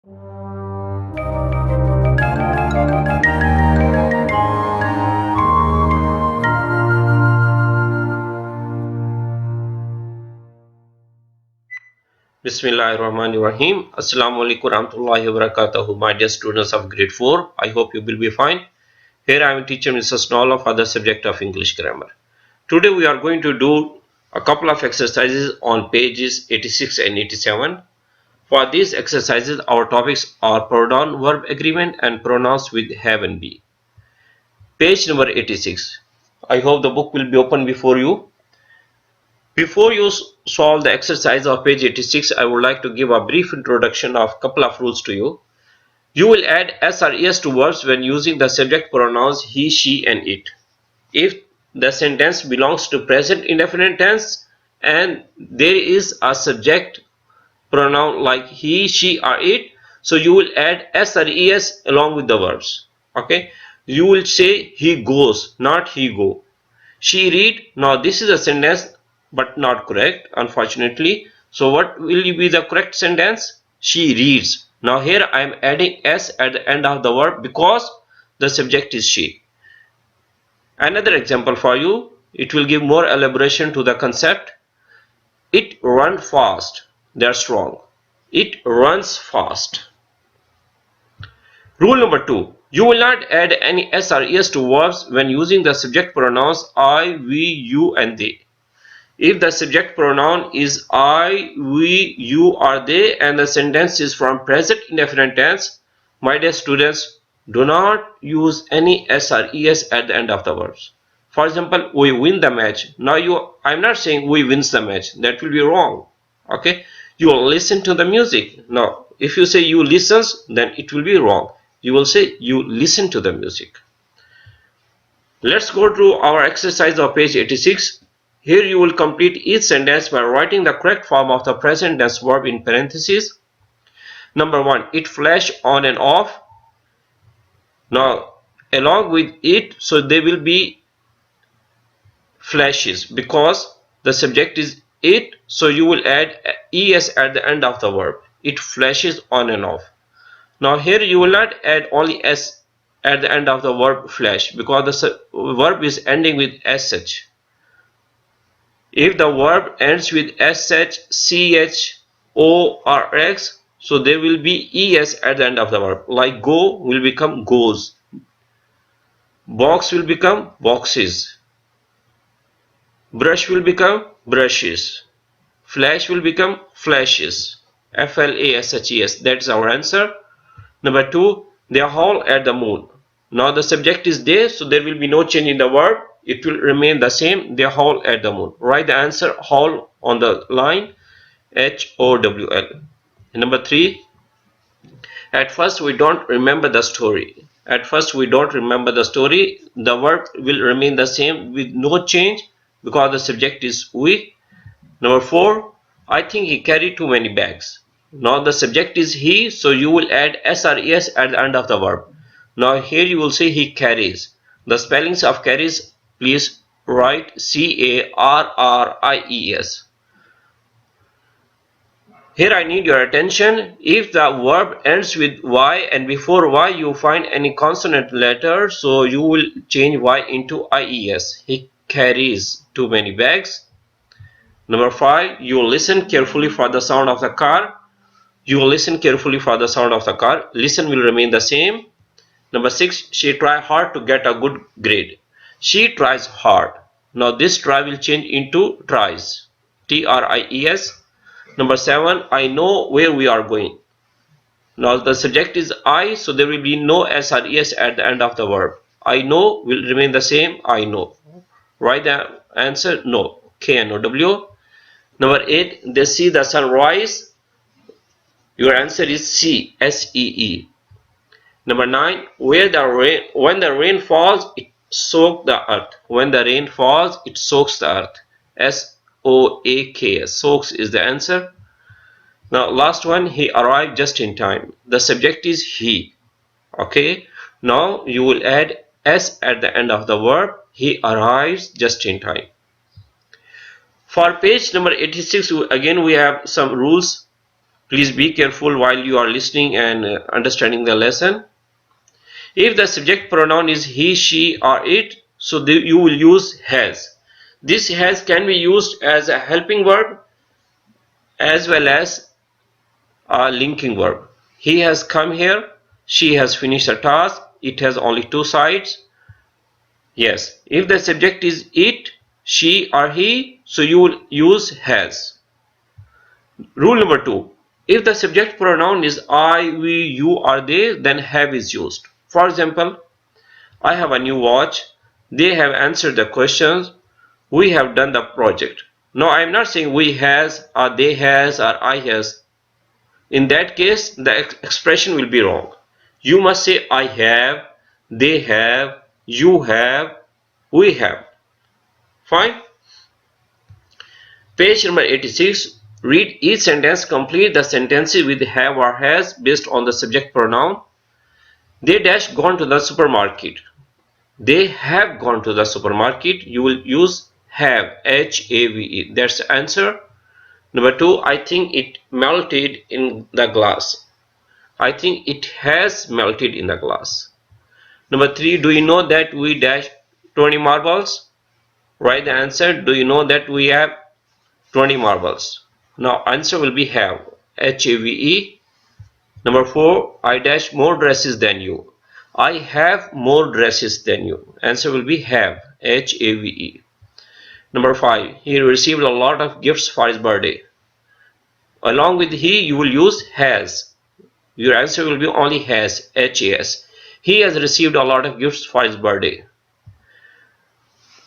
Bismillahirrahmanirrahim. Assalamu alaikum warahmatullahi wabarakatuh. My dear students of grade 4, I hope you will be fine. Here I am teacher Mr. Snolla for the subject of English grammar. Today we are going to do a couple of exercises on pages 86 and 87. For these exercises, our topics are pronoun verb agreement and pronouns with have and be. Page number 86. I hope the book will be open before you. Before you solve the exercise of page 86, I would like to give a brief introduction of a couple of rules to you. You will add s or es to verbs when using the subject pronouns he, she and it. If the sentence belongs to present indefinite tense and there is a subject pronoun like he, she or it, so you will add s or es along with the verbs. Okay, you will say he goes, not he go. She read. Now this is a sentence but not correct, unfortunately. So what will be the correct sentence? She reads. Now here I am adding s at the end of the verb because the subject is she. Another example for you, it will give more elaboration to the concept. It runs fast. That's wrong. It runs fast. Rule number 2. You will not add any s or es to verbs when using the subject pronouns I, we, you and they. If the subject pronoun is I, we, you or they and the sentence is from present indefinite tense, my dear students, do not use any s or es at the end of the verbs. For example, we win the match. Now I'm not saying we wins the match. That will be wrong. Okay, you will listen to the music. Now if you say you listens, then it will be wrong. You will say you listen to the music. Let's go to our exercise of page 86. Here you will complete each sentence by writing the correct form of the present tense verb in parentheses. Number 1. It flashed on and off. Now along with it, so there will be flashes because the subject is it, so you will add es at the end of the verb. It flashes on and off. Now here you will not add only s at the end of the verb flash because the verb is ending with sh. If the verb ends with sh, ch, o or x, so there will be es at the end of the verb. Like go will become goes. Box will become boxes. Brush will become brushes. Flash will become flashes. Flashes. That's our answer. Number 2. They howl at the moon. Now the subject is they, so there will be no change in the verb. It will remain the same. They howl at the moon. Write the answer howl on the line HOWL. Number 3. At first we don't remember the story. At first we don't remember the story. The verb will remain the same with no change because the subject is we. Number 4. I think he carried too many bags. Now the subject is he, so you will add s or es at the end of the verb. Now here you will say he carries. The spellings of carries, please write carries. Here I need your attention. If the verb ends with y and before y you find any consonant letter, so you will change y into ies. He carries too many bags. Number 5. You will listen carefully for the sound of the car. You will listen carefully for the sound of the car. Listen will remain the same. Number 6. She tried hard to get a good grade. She tries hard. Now this try will change into tries. Tries. Number 7. I know where we are going. Now the subject is I, so there will be no s or es at the end of the verb. I know will remain the same. I know. Write the answer no. KNOW. Number 8. They see the sun rise. Your answer is C. SEE. Number 9. When the rain falls, it soaks the earth. When the rain falls, it soaks the earth. SOAKS. Soaks is the answer. Now last one. He arrived just in time. The subject is he. Okay. Now you will add s at the end of the verb. He arrives just in time. For page number 86, again we have some rules. Please be careful while you are listening and understanding the lesson. If the subject pronoun is he, she or it, so you will use has. This has can be used as a helping verb as well as a linking verb. He has come here, she has finished a task, it has only two sides. Yes, if the subject is it, she or he, so you will use has. Rule number 2. If the subject pronoun is I, we, you or they, then have is used. For example, I have a new watch, they have answered the questions, we have done the project. Now I am not saying we has or they has or I has. In that case, the expression will be wrong. You must say I have, they have, you have, we have. Fine. Page number 86. Read each sentence. Complete the sentences with have or has based on the subject pronoun. They dash gone to the supermarket. They have gone to the supermarket. You will use have, H-A-V-E. That's the answer. Number 2. I think it melted in the glass. I think it has melted in the glass. Number 3. Do you know that we dash 20 marbles? Write the answer. Do you know that we have 20 marbles? Now answer will be have, H-A-V-E. Number 4. I dash more dresses than you. I have more dresses than you. Answer will be have, H-A-V-E. Number 5. He received a lot of gifts for his birthday. Along with he, you will use has. Your answer will be only has, H-A-S. He has received a lot of gifts for his birthday.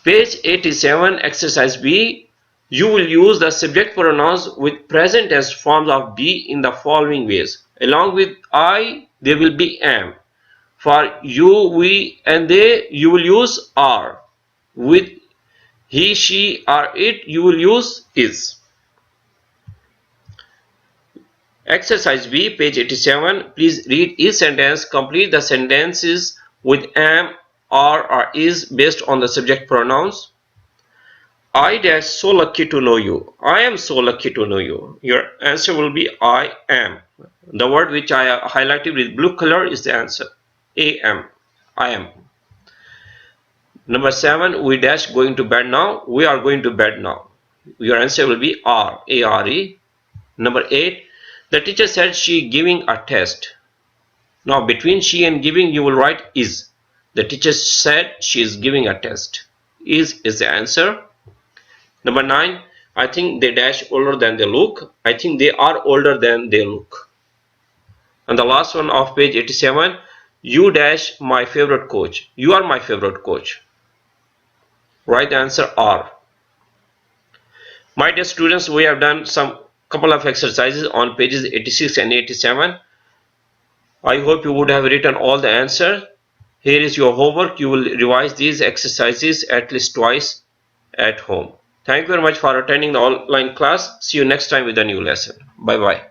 Page 87, exercise B. You will use the subject pronouns with present tense forms of be in the following ways. Along with I, there will be am. For you, we, and they, you will use are. With he, she, or it, you will use is. Exercise B, page 87. Please read each sentence. Complete the sentences with am, are, or is based on the subject pronouns. I dash so lucky to know you. I am so lucky to know you. Your answer will be I am. The word which I highlighted with blue color is the answer. A-M. I am. Number 7. We dash going to bed now. We are going to bed now. Your answer will be are. A-R-E. Number 8. The teacher said she giving a test. Now between she and giving you will write is. The teacher said she is giving a test. Is the answer. Number 9. I think they dash older than they look. I think they are older than they look. And the last one of page 87. You dash my favorite coach. You are my favorite coach. Write the answer are. My dear students, we have done some couple of exercises on pages 86 and 87. I hope you would have written all the answers. Here is your homework. You will revise these exercises at least twice at home. Thank you very much for attending the online class. See you next time with a new lesson. Bye bye.